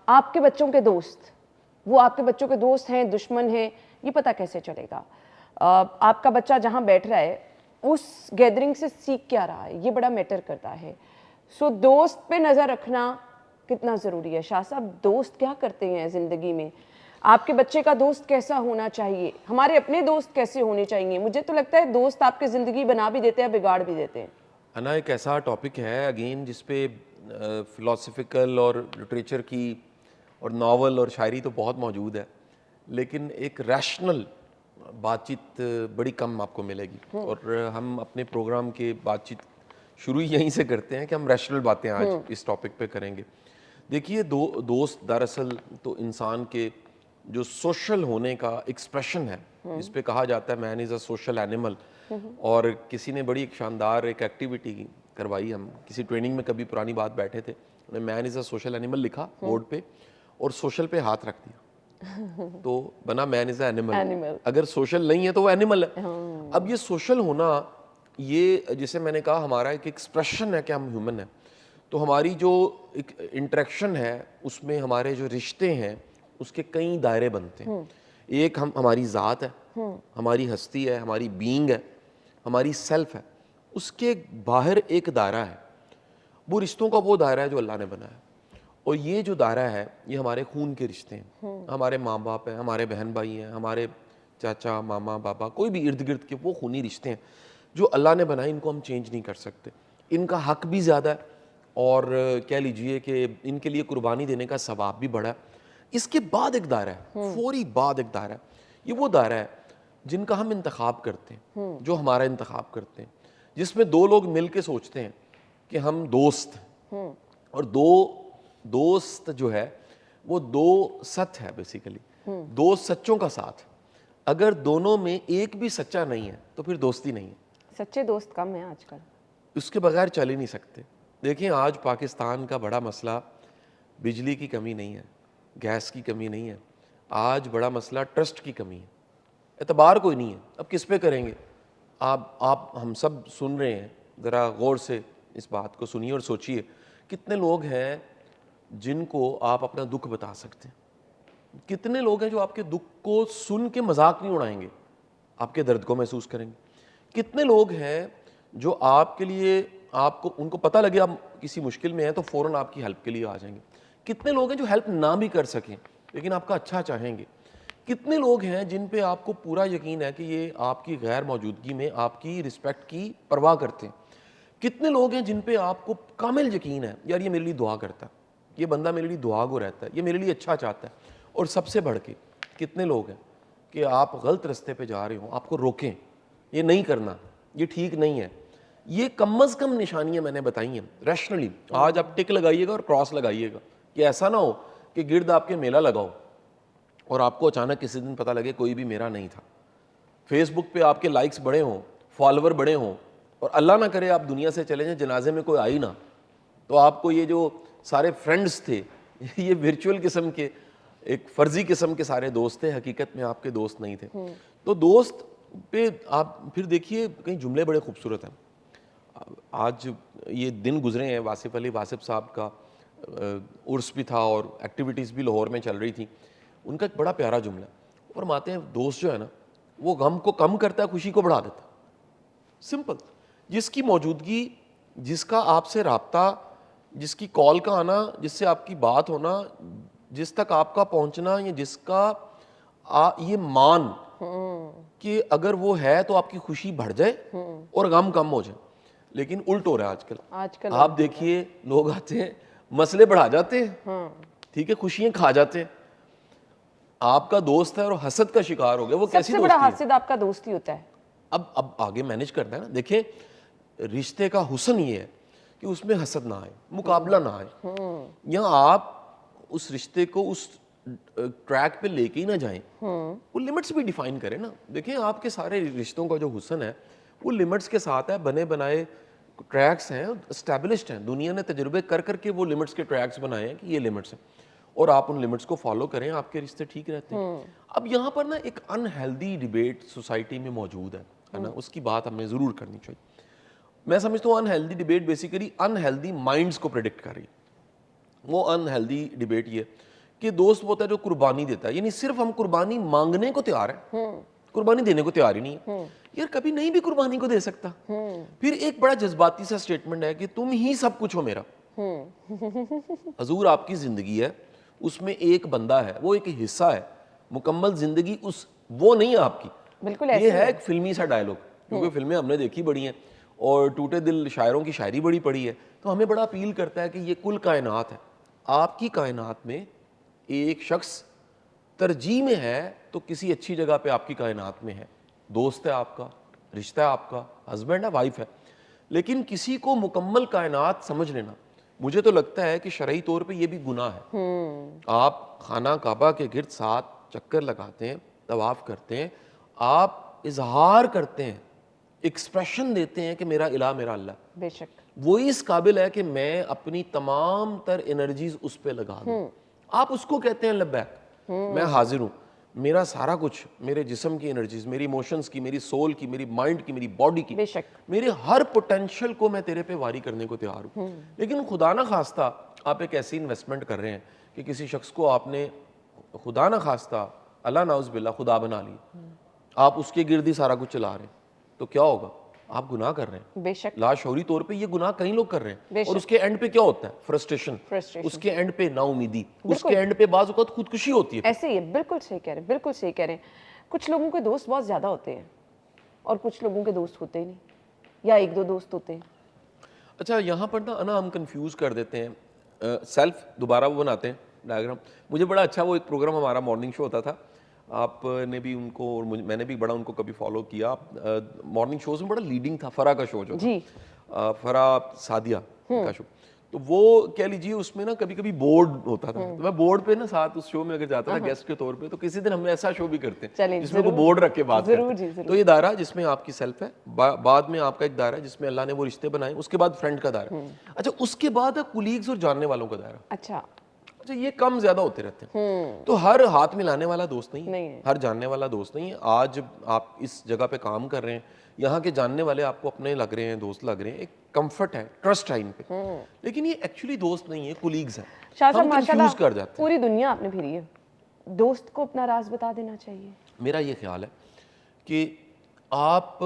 آپ کے بچوں کے دوست، وہ آپ کے بچوں کے دوست ہیں، دشمن ہیں، یہ پتہ کیسے چلے گا؟ آپ کا بچہ جہاں بیٹھ رہا ہے اس گیدرنگ سے سیکھ کیا رہا ہے، یہ بڑا میٹر کرتا ہے. سو دوست پہ نظر رکھنا کتنا ضروری ہے. شاہ صاحب دوست کیا کرتے ہیں زندگی میں؟ آپ کے بچے کا دوست کیسا ہونا چاہیے؟ ہمارے اپنے دوست کیسے ہونے چاہیے؟ مجھے تو لگتا ہے دوست آپ کی زندگی بنا بھی دیتے ہیں، بگاڑ بھی دیتے ہیں. انا ایک ایسا ٹاپک ہے اگین جس پہ فلاسفیکل اور لٹریچر کی اور ناول اور شاعری تو بہت موجود ہے، لیکن ایک ریشنل بات چیت بڑی کم آپ کو ملے گی. اور ہم اپنے پروگرام کے بات چیت شروع یہیں سے کرتے ہیں کہ ہم ریشنل باتیں آج اس ٹاپک پہ کریں گے. دیکھیے دوست دراصل تو انسان کے جو سوشل ہونے کا ایکسپریشن ہے، جس پہ کہا جاتا ہے مین از اے سوشل اینیمل. اور کسی نے بڑی ایک شاندار ایک ایکٹیویٹی کروائی، ہم کسی ٹریننگ میں کبھی پرانی بات بیٹھے تھے، انہوں نے مین از اے سوشل اینیمل لکھا بورڈ پہ اور سوشل پہ ہاتھ رکھ دیا تو بنا مین از اے اینیمل. اگر سوشل نہیں ہے تو وہ اینیمل ہے. اب یہ سوشل ہونا، یہ جسے میں نے کہا ہمارا ایک ایکسپریشن ہے کہ ہم ہیومن ہیں. تو ہماری جو ایک انٹریکشن ہے اس میں ہمارے جو رشتے ہیں اس کے کئی دائرے بنتے ہیں. ایک ہماری ذات ہے، ہماری ہستی ہے، ہماری بینگ ہے، ہماری سیلف ہے. اس کے باہر ایک دائرہ ہے، وہ رشتوں کا وہ دائرہ ہے جو اللہ نے بنایا. اور یہ جو دائرہ ہے یہ ہمارے خون کے رشتے ہیں، ہمارے ماں باپ ہیں، ہمارے بہن بھائی ہیں، ہمارے چاچا ماما بابا، کوئی بھی ارد گرد کے وہ خونی رشتے ہیں جو اللہ نے بنائے. ان کو ہم چینج نہیں کر سکتے. ان کا حق بھی زیادہ ہے اور کہہ لیجئے کہ ان کے لیے قربانی دینے کا ثواب بھی بڑا ہے. اس کے بعد ایک دائرہ ہے، فوری بعد ایک دائرہ ہے، یہ وہ دائرہ ہے جن کا ہم انتخاب کرتے ہیں، جو ہمارا انتخاب کرتے ہیں، جس میں دو لوگ مل کے سوچتے ہیں کہ ہم دوست ہیں. اور دوست جو ہے وہ دو ست ہے بیسیکلی، دو سچوں کا ساتھ. اگر دونوں میں ایک بھی سچا نہیں ہے تو پھر دوستی نہیں ہے. سچے دوست کم ہیں آج کل، اس کے بغیر چل ہی نہیں سکتے. دیکھیں آج پاکستان کا بڑا مسئلہ بجلی کی کمی نہیں ہے، گیس کی کمی نہیں ہے، آج بڑا مسئلہ ٹرسٹ کی کمی ہے. اعتبار کوئی نہیں ہے. اب کس پہ کریں گے؟ آپ ہم سب سن رہے ہیں، ذرا غور سے اس بات کو سنیے اور سوچئے کتنے لوگ ہیں جن کو آپ اپنا دکھ بتا سکتے ہیں. کتنے لوگ ہیں جو آپ کے دکھ کو سن کے مذاق نہیں اڑائیں گے، آپ کے درد کو محسوس کریں گے. کتنے لوگ ہیں جو آپ کے لیے ان کو پتہ لگے آپ کسی مشکل میں ہیں تو فوراً آپ کی ہیلپ کے لیے آ جائیں گے. کتنے لوگ ہیں جو ہیلپ نہ بھی کر سکیں لیکن آپ کا اچھا چاہیں گے. کتنے لوگ ہیں جن پہ آپ کو پورا یقین ہے کہ یہ آپ کی غیر موجودگی میں آپ کی رسپیکٹ کی پرواہ کرتے ہیں. کتنے لوگ ہیں جن پہ آپ کو کامل یقین ہے یار یہ میرے لیے دعا کرتا ہے، یہ بندہ میرے لیے دعا گو رہتا ہے، یہ میرے لیے اچھا چاہتا ہے. اور سب سے بڑھ کے کتنے لوگ ہیں کہ آپ غلط رستے پہ جا رہے ہوں، آپ کو روکیں، یہ نہیں کرنا، یہ ٹھیک نہیں ہے. یہ کم از کم نشانیاں میں نے بتائی ہیں ریشنلی. آج آپ ٹک لگائیے گا اور کراس لگائیے گا کہ ایسا نہ ہو کہ گرد آپ کے میلہ لگاؤ اور آپ کو اچانک کسی دن پتہ لگے کوئی بھی میرا نہیں تھا. فیس بک پہ آپ کے لائکس بڑے ہوں، فالوور بڑے ہوں، اور اللہ نہ کرے آپ دنیا سے چلے جائیں، جنازے میں کوئی آئی نہ، تو آپ کو یہ جو سارے فرینڈز تھے یہ ورچوئل قسم کے، ایک فرضی قسم کے سارے دوست تھے، حقیقت میں آپ کے دوست نہیں تھے. تو دوست پہ آپ پھر دیکھیے کئی جملے بڑے خوبصورت ہیں. آج یہ دن گزرے ہیں، واصف علی واصف صاحب کا عرس بھی تھا اور ایکٹیویٹیز بھی لاہور میں چل رہی تھی. ان کا ایک بڑا پیارا جملہ ہے، فرماتے ہیں دوست جو ہے نا وہ غم کو کم کرتا ہے، خوشی کو بڑھا دیتا ہے. سمپل. جس کی موجودگی، جس کا آپ سے رابطہ، جس کی کال کا آنا، جس سے آپ کی بات ہونا، جس تک آپ کا پہنچنا، یا جس کا یہ مان کہ اگر وہ ہے تو آپ کی خوشی بڑھ جائے اور غم کم ہو جائے. لیکن الٹ ہو رہا ہے آج کل. آپ دیکھیے لوگ آتے ہیں مسئلے بڑھا جاتے ہیں، ٹھیک ہے، خوشیاں کھا جاتے ہیں. آپ کا دوست ہے اور حسد کا شکار ہو گیا، وہ کیسی دوستی ہے؟ سب سے بڑا حاسد آپ کا دوست ہی ہوتا ہے. اب آگے مینیج کرنا ہے نا. دیکھیں رشتے کا حسن یہ ہے کہ اس میں حسد نہ آئے، مقابلہ نہ آئے، یا آپ اس رشتے کو اس ٹریک پہ لے کے ہی نہ جائیں. وہ لمٹس بھی ڈیفائن کریں نا. دیکھیں آپ کے سارے رشتوں کا جو حسن ہے وہ لمٹس کے ساتھ ہے، بنے بنائے ٹریکس ہیں، اسٹیبلشڈ ہیں. دنیا نے تجربے کر کر کے وہ لمٹس کے ٹریکس بنائے ہیں کہ یہ لمٹس ہیں، اور آپ ان لمٹس کو فالو کریں، آپ کے رشتے ٹھیک رہتے ہیں. اب یہاں پر نا ایک انہیلدی ڈیبیٹ سوسائٹی میں موجود ہے نا، اس کی بات ہمیں ضرور کرنی چاہیے. میں سمجھتا ہوں unhealthy debate basically unhealthy minds کو پریڈکٹ کر رہی ہے. وہ انہیلدی ڈیبیٹ یہ کہ دوست وہ ہوتا ہے جو قربانی دیتا ہے, یعنی صرف ہم قربانی مانگنے کو تیار ہیں, قربانی دینے کو تیار ہی نہیں ہے. یار کبھی نہیں بھی قربانی کو دے سکتا. پھر ایک بڑا جذباتی سا سٹیٹمنٹ ہے کہ تم ہی سب کچھ ہو میرا. حضور آپ کی زندگی ہے, اس میں ایک بندہ ہے, وہ ایک حصہ ہے, مکمل زندگی وہ نہیں ہے آپ کی. بالکل یہ ہے ایک فلمی سا ڈائلوگ, کیونکہ فلمیں ہم نے دیکھی بڑی ہیں اور ٹوٹے دل شاعروں کی شاعری بڑی پڑی ہے, تو ہمیں بڑا اپیل کرتا ہے کہ یہ کل کائنات ہے. آپ کی کائنات میں ایک شخص ترجیح میں ہے تو کسی اچھی جگہ پہ آپ کی کائنات میں ہے, دوست ہے آپ کا, رشتہ ہے آپ کا, ہسبینڈ ہے, وائف ہے. لیکن کسی کو مکمل کائنات سمجھ لینا, مجھے تو لگتا ہے کہ شرعی طور پہ یہ بھی گناہ ہے. آپ خانہ کعبہ کے گرد 7 چکر لگاتے ہیں, طواف کرتے ہیں, آپ اظہار کرتے ہیں, ایکسپریشن دیتے ہیں کہ میرا الہ میرا اللہ. بے شک وہی اس قابل ہے کہ میں اپنی تمام تر انرجیز اس پہ لگا دوں. آپ اس کو کہتے ہیں لبیک, میں حاضر ہوں, میرا سارا کچھ, میرے جسم کی انرجیز, میری ایموشنز کی, میری سول کی, میری مائنڈ کی, میری باڈی کی, بے شک میرے ہر پوٹینشیل کو میں تیرے پہ واری کرنے کو تیار ہوں. لیکن خدا نہ خواستہ آپ ایک ایسی انویسٹمنٹ کر رہے ہیں کہ کسی شخص کو آپ نے خدا نہ خواستہ اللہ نعوذ باللہ خدا بنا لی, آپ اس کے گرد ہی سارا کچھ چلا رہے ہیں, تو کیا ہوگا؟ آپ گناہ کر رہے ہیں. بے شک لاشعوری طور پہ یہ گناہ کئی لوگ کر رہے ہیں, اور اس کے اینڈ پہ کیا ہوتا ہے؟ Frustration, Frustration. اس کے اینڈ پہ نا امیدی, اس کے اینڈ پہ بعض اوقات خودکشی ہوتی ہے. ایسے ہی ہے, بالکل صحیح کہہ رہے ہیں, بالکل صحیح کہہ رہے ہیں. کچھ لوگوں کے دوست بہت زیادہ ہوتے ہیں اور کچھ لوگوں کے دوست ہوتے ہی نہیں, یا 1-2 دوست ہوتے ہیں. اچھا یہاں پر نا ہم کنفیوز کر دیتے ہیں, سیلف دوبارہ وہ بناتے ہیں ڈائیگرام. مجھے بڑا اچھا وہ ایک پروگرام ہمارا مارننگ شو ہوتا تھا, آپ نے بھی ان کو اور میں نے بھی بڑا ان کو کبھی فالو کیا. مارننگ شوز میں بڑا لیڈنگ تھا فرا کا شو جو جی تھا, فرا سعدیہ کا شو. تو وہ کہہ لیجیے اس میں نا کبھی کبھی بورڈ ہوتا تھا, تو میں بورڈ پہ نا ساتھ اس شو میں اگر جاتا تھا گیسٹ کے طور پہ, تو کسی دن ہم ایسا شو بھی کرتے ہیں جس میں وہ بورڈ رکھ کے بات کرتے ہیں. تو یہ دائرہ جس میں آپ کی سیلف ہے, بعد میں آپ کا ایک دائرہ جس میں اللہ نے وہ رشتے بنائے, اس کے بعد فرینڈ کا دائرہ. اچھا اس کے بعد ہے کولیگز اور جاننے والوں کا دائرہ. اچھا یہ کم زیادہ ہوتے رہتے ہیں. تو ہر ہاتھ ملانے والا دوست نہیں ہے, ہر جاننے والا دوست نہیں ہے. آج آپ اس جگہ پہ کام کر رہے ہیں, یہاں کے جاننے والے آپ کو اپنے لگ رہے ہیں, دوست لگ رہے ہیں, ایک کمفرٹ ہے, ٹرسٹ ہے ان پہ, لیکن یہ ایکچولی دوست نہیں ہے, کولیگز ہیں. شاہ صاحب ہم ماشاءاللہ کنفیوز کر جاتے ہیں. پوری دنیا آپ نے پھری ہے, دوست کو اپنا راز بتا دینا چاہیے. میرا یہ خیال ہے کہ آپ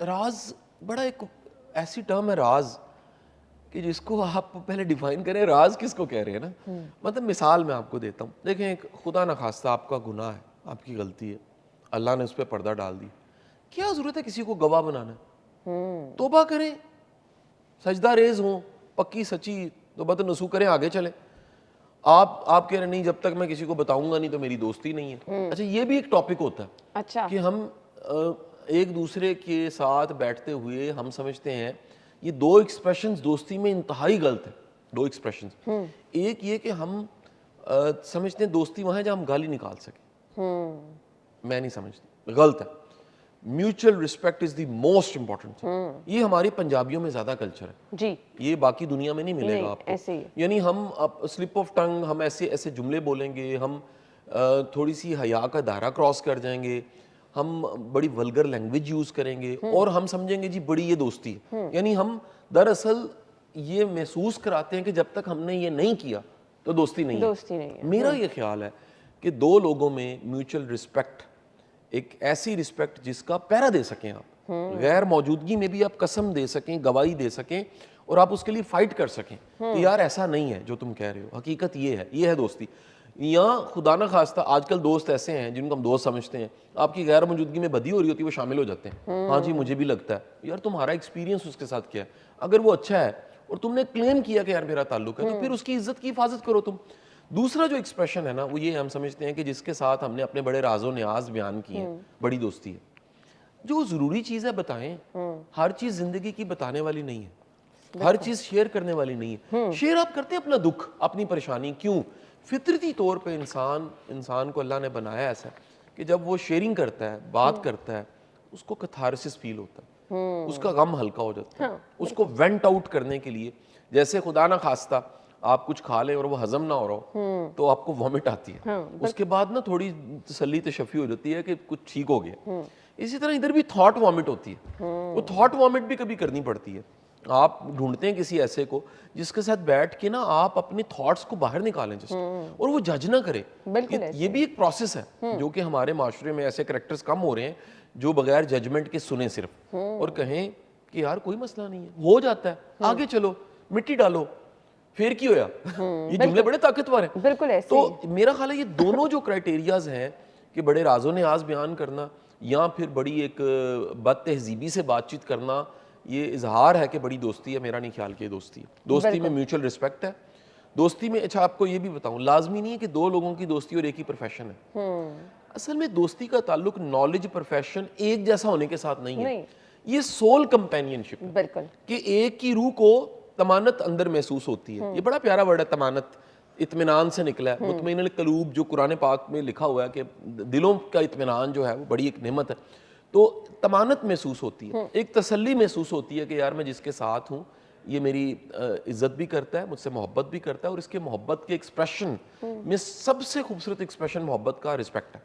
راز, بڑا ایک ایسی ٹرم ہے راز کہ جس کو آپ پہلے ڈیفائن کریں, راز کس کو کہہ رہے ہیں نا. مطلب مثال میں آپ کو دیتا ہوں, دیکھیں ایک خدا نخواستہ آپ کا گناہ ہے, آپ کی غلطی ہے, اللہ نے اس پہ پردہ ڈال دی, کیا ضرورت ہے کسی کو گواہ بنانا ہے؟ توبہ کریں, سجدہ ریز ہوں, پکی سچی توبہ نصوح کریں, آگے چلیں. آپ کہہ رہے نہیں جب تک میں کسی کو بتاؤں گا نہیں تو میری دوستی نہیں ہے. اچھا یہ بھی ایک ٹاپک ہوتا ہے اچھا کہ ہم ایک دوسرے کے ساتھ بیٹھتے ہوئے ہم سمجھتے ہیں یہ 2 ایکسپریشنز دوستی میں انتہائی غلط ہیں. 2 ایکسپریشنز, ایک یہ کہ ہم سمجھتے ہیں دوستی وہاں ہے جہاں ہم گالی نکال سکیں. میں نہیں سمجھتی, غلط ہے. Mutual respect is the most important. یہ ہماری پنجابیوں میں زیادہ کلچر ہے جی, یہ باقی دنیا میں نہیں ملے گا آپ کو. ایسے ہی یعنی ہم سلپ آف ٹنگ, ہم ایسے جملے بولیں گے, ہم تھوڑی سی حیا کا دائرہ کراس کر جائیں گے, ہم بڑی ولگر لینگویج یوز کریں گے اور ہم سمجھیں گے جی بڑی یہ دوستی ہے. یعنی ہم دراصل یہ محسوس کراتے ہیں کہ جب تک ہم نے یہ نہیں کیا تو دوستی نہیں ہے. میرا یہ خیال ہے کہ 2 لوگوں میں میوچل رسپیکٹ, ایک ایسی رسپیکٹ جس کا پہرا دے سکیں آپ, غیر موجودگی میں بھی آپ قسم دے سکیں, گواہی دے سکیں اور آپ اس کے لیے فائٹ کر سکیں کہ یار ایسا نہیں ہے جو تم کہہ رہے ہو, حقیقت یہ ہے دوستی. یا خدا نہ خواستہ آج کل دوست ایسے ہیں جن کو ہم دوست سمجھتے ہیں, آپ کی غیر موجودگی میں بدی ہو رہی ہوتی ہے وہ شامل ہو جاتے ہیں, ہاں جی مجھے بھی لگتا ہے. یار تمہارا ایکسپیرینس اس کے ساتھ کیا ہے, اگر وہ اچھا ہے اور تم نے کلیم کیا کہ یار میرا تعلق ہے تو پھر اس کی عزت کی حفاظت کرو تم. دوسرا جو ایکسپریشن ہے نا وہ یہ ہم سمجھتے ہیں کہ جس کے ساتھ ہم نے اپنے بڑے راز و نیاز بیان کیے ہیں, بڑی دوستی ہے. جو ضروری چیز ہے بتائیں, ہر چیز زندگی کی بتانے والی نہیں ہے, ہر چیز شیئر کرنے والی نہیں ہے. شیئر آپ کرتے ہیں اپنا دکھ, اپنی پریشانی, کیوں؟ فطرتی طور پہ انسان کو اللہ نے بنایا ایسا کہ جب وہ شیئرنگ کرتا ہے, بات کرتا ہے, اس کو کتھارسس فیل ہوتا ہے, اس کا غم ہلکا ہو جاتا ہے, اس کو وینٹ آؤٹ کرنے کے لیے. جیسے خدا نہ خواستہ آپ کچھ کھا لیں اور وہ ہضم نہ ہو رہا ہو تو آپ کو وامٹ آتی ہے, اس کے بعد نا تھوڑی تسلی تشفی ہو جاتی ہے کہ کچھ ٹھیک ہو گیا. اسی طرح ادھر بھی تھاٹ وامٹ ہوتی ہے, وہ تھاٹ وامٹ بھی کبھی کرنی پڑتی ہے. آپ ڈھونڈتے ہیں کسی ایسے کو جس کے ساتھ بیٹھ کے نا آپ اپنے تھاٹس کو باہر نکالیں جسٹ, اور وہ جج نہ کرے. بالکل یہ بھی ایک پروسیس ہے جو کہ ہمارے معاشرے میں ایسے کریکٹرز کم ہو رہے ہیں جو بغیر ججمنٹ کے سنیں صرف اور کہیں کہ یار کوئی مسئلہ نہیں ہے, ہو جاتا ہے, آگے چلو, مٹی ڈالو, پھر کی ہویا. یہ جملے بڑے طاقتور ہیں. بالکل ایسے تو میرا خیال ہے یہ دونوں جو کرائٹیریاز ہیں کہ بڑے راز و نیاز بیان کرنا یا پھر بڑی ایک بد تہذیبی سے بات چیت کرنا, یہ اظہار ہے کہ بڑی دوستی ہے. میرا نہیں خیال کہ یہ دوستی ہے. دوستی میں میوچل رسپیکٹ ہے. دوستی میں, اچھا آپ کو یہ بھی بتاؤں, لازمی نہیں ہے کہ دو لوگوں کی دوستی اور ایک ہی پروفیشن ہے. اصل میں دوستی کا تعلق نالج پروفیشن ایک جیسا ہونے کے ساتھ نہیں ہے. یہ سول کمپینین شپ ہے بالکل کہ ایک کی روح کو تمانت اندر محسوس ہوتی ہے. یہ بڑا پیارا ورڈ ہے تمانت, اطمینان سے نکلا ہے. مطمئن القلوب جو قرآن پاک میں لکھا ہوا ہے کہ دلوں کا اطمینان جو ہے وہ بڑی ایک نعمت ہے. تو تمانت محسوس ہوتی ہے, ایک تسلی محسوس ہوتی ہے کہ یار میں جس کے ساتھ ہوں یہ میری عزت بھی کرتا ہے, مجھ سے محبت بھی کرتا ہے, اور اس کے محبت کے ایکسپریشن میں سب سے خوبصورت ایکسپریشن محبت کا رسپیکٹ ہے.